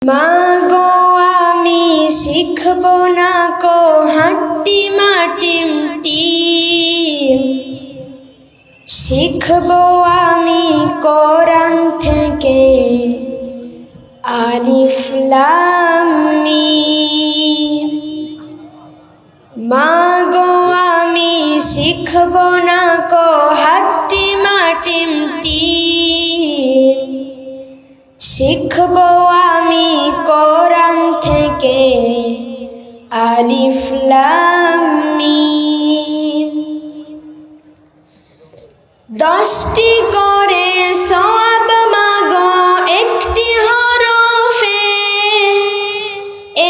মাগো আমি শিখব না কো হাট্টি মাটিম টিম, শিখব আমি কোরআন থেকে আলিফ লাম মিম। মাগো আমি শিখব না কো হাট্টি মাটিম টিম, শিখব আমি কোরআন থেকে আলিফ লাম মিম। 10টি করে সওয়াব মাগো একটি হরফে,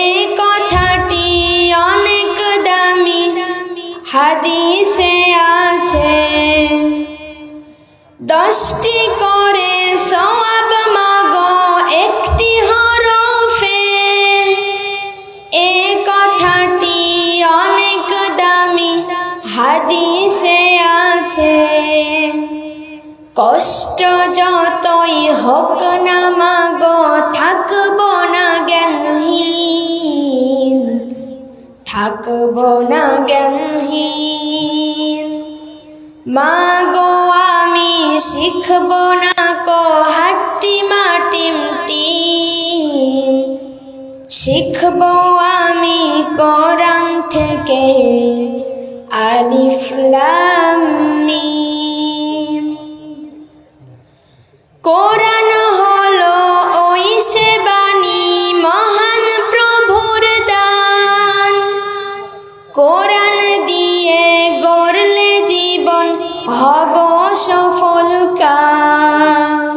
এই কথাটি অনেক দামি হাদিসে আছে। 10টি করে সওয়াব মাগো একটি হরফে, এই কথাটি অনেক দামি হাদিসে আছে। কষ্ট যতই হোক না মাগো থাকব না জ্ঞানহীন, থাকব না জ্ঞানহীন। মাগো আমি শিখব না কো হাট্টি মাটিম টিম, শিখব আমি কোরআন থেকে আলিফ লাম মিম। কোরআন হলো ওই সে বাণী মহান প্রভুর দান, কোরআন দিয়ে গড়লে জীবন হব সফল কাম।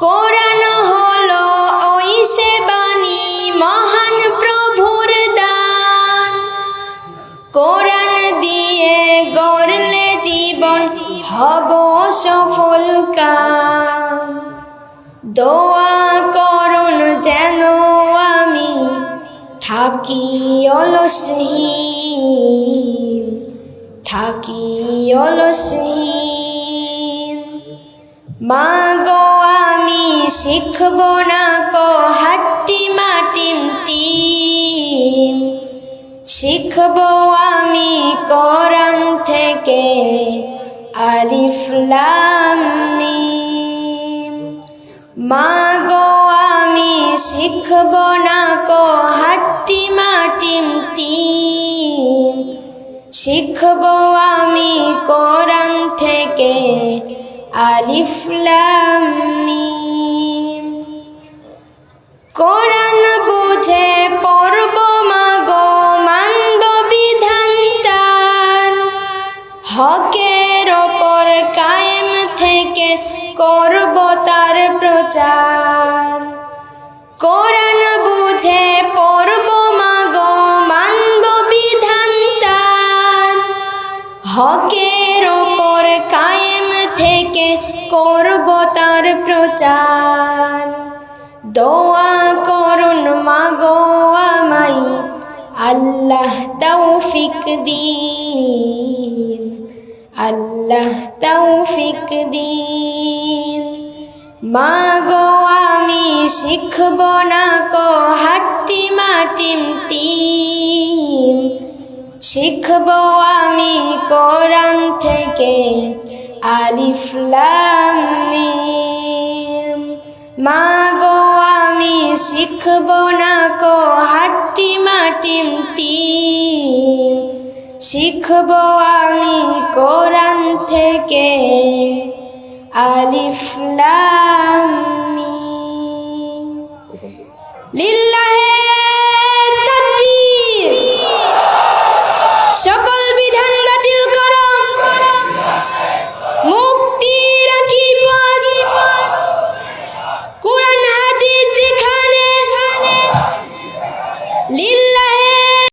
কোরআন হলো ওই সে বাণী মহান প্রভুর দান, কোরআন দিয়ে গড়লে জীবন হব সফল কাম। দোয়া করুন যেন আমি থাকি অলসহীন, থাকি অলসহীন। মাগো আমি শিখব না কো হাট্টি মাটিম টিম, শিখব আমি কোরআন থেকে আলিফ লাম মিম। মাগো আমি শিখব না কো হাট্টি মাটিম টিম, শিখব আমি কোরআন থেকে আলিফ লাম মিম। কোরআন বুঝে পড়ব মাগো মানব বিধান তার, হকের ওপর কায়েম থেকে করব তার প্রচার। কোরআন বুঝে পড়ব মাগো মানব বিধান তার, হকের ওপর কায়েম থেকে করব তার প্রচার। দোয়া করুন মাগো আমায় আল্লাহ তৌফিক দিন, আল্লাহ তৌফিক দিন। মাগো আমি শিখব না কো হাট্টি মাটিম টিম, শিখব আমি কোরআন থেকে আলিফ লাম মিম। মাগো আমি শিখব না কো হাট্টি মাটিম টিম, শিখব আমি কোরআন থেকে আলিফ লাম মিম। লিল্লাহি